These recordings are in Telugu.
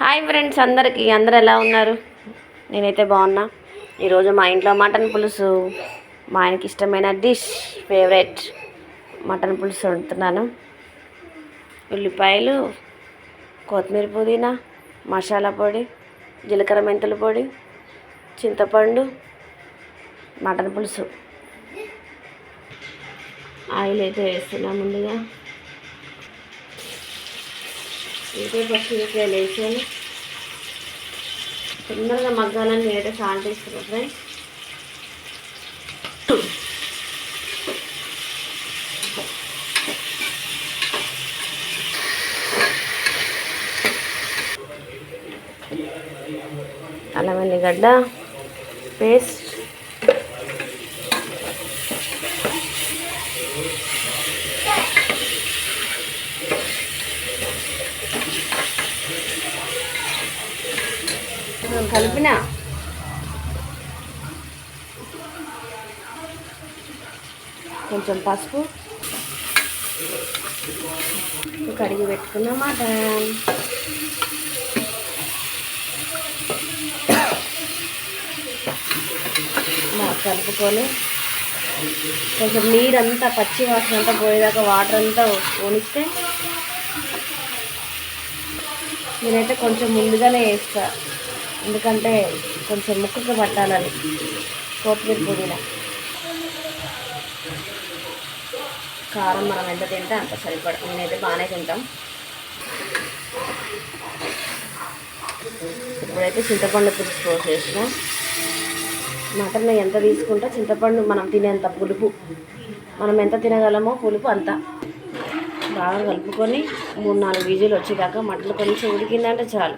హాయ్ ఫ్రెండ్స్, అందరూ ఎలా ఉన్నారు? నేనైతే బాగున్నా. ఈరోజు మా ఇంట్లో మటన్ పులుసు, మా ఆయనకి ఇష్టమైన డిష్, ఫేవరెట్ మటన్ పులుసు వండుతున్నాను. ఉల్లిపాయలు, కొత్తిమీర, పుదీనా, మసాలా పొడి, జీలకర్ర మెంతుల పొడి, చింతపండు, మటన్ పులుసు. ఆయిల్ అయితే వేస్తున్నా. ముందుగా ఇంకా పచ్చిమిరపకాయలు వేసాను. తొందరగా మగ్గాలని నేనైతే సాల్ట్ వేస్తున్నాను ఫ్రెండ్స్. అల్లం వెల్లిగడ్డ పేస్ట్, కలిపిన కొంచెం పసుపు, కడిగి పెట్టుకున్న మటన్, కలుపుకొని కొంచెం నీరంతా పచ్చి వాసన అంతా పోయేదాకా వాటర్ అంతా వణిస్తే నేనైతే కొంచెం ముందుగానే వేస్తా, ఎందుకంటే కొంచెం ముక్కకు పట్టాలని. కొత్తిమీర, పుదీనా, కారం మనం ఎంత తింటే అంత సరిపడ. నేనైతే బాగానే తింటాం. ఇప్పుడైతే చింతపండు పులుసు పోసేసిన. మటన్ ఎంత తీసుకుంటే చింతపండు మనం తినేంత పులుపు, మనం ఎంత తినగలమో పులుపు అంత బాగా కలుపుకొని 3-4 విజిల్ వచ్చేదాకా మటన్ కొంచెం ఉడికిందంటే చాలు.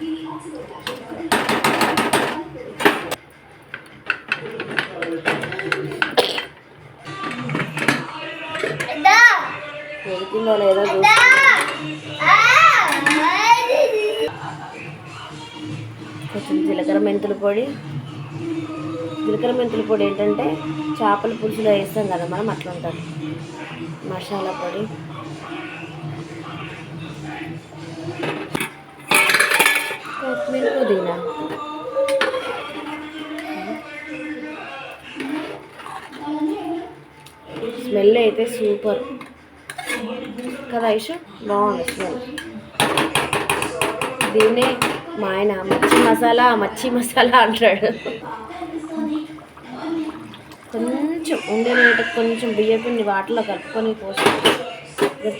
ఉడికిందో లేదో చూసి కొంచెం జీలకర్ర మెంతుల పొడి. జీలకర్ర మెంతుల పొడి ఏంటంటే చేపల పులుసులో వేస్తాం కదా మనం, అట్లా ఉంటుంది. మసాలా పొడి, కొత్తిమీర, పుదీనా, స్మెల్ అయితే సూపర్ కదా ఐషు, బాగుంది స్మెల్. దీన్నే మా ఆయన మచ్చి మసాలా అంటాడు. కొంచెం ఉండేటట్టు కొంచెం బియ్యపిండి వాటిలో కలుపుకొని పోసి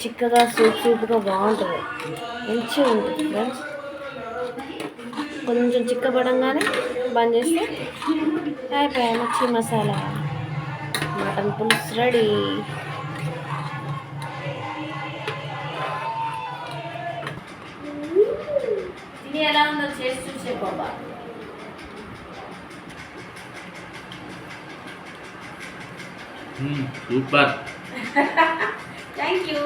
చిక్కగా సూప్గా బాగుంటుంది, మంచిగా ఉంటుంది ఫ్రెండ్స్. కొంచెం చిక్కబడంగానే బంద్ చేస్తే అయిపోయాయి, మచ్చి మసాలా మటన్ పులుసు రెడీ. ఇది ఎలా ఉందో చేసి చూసే బాబా. సూపర్. Thank you.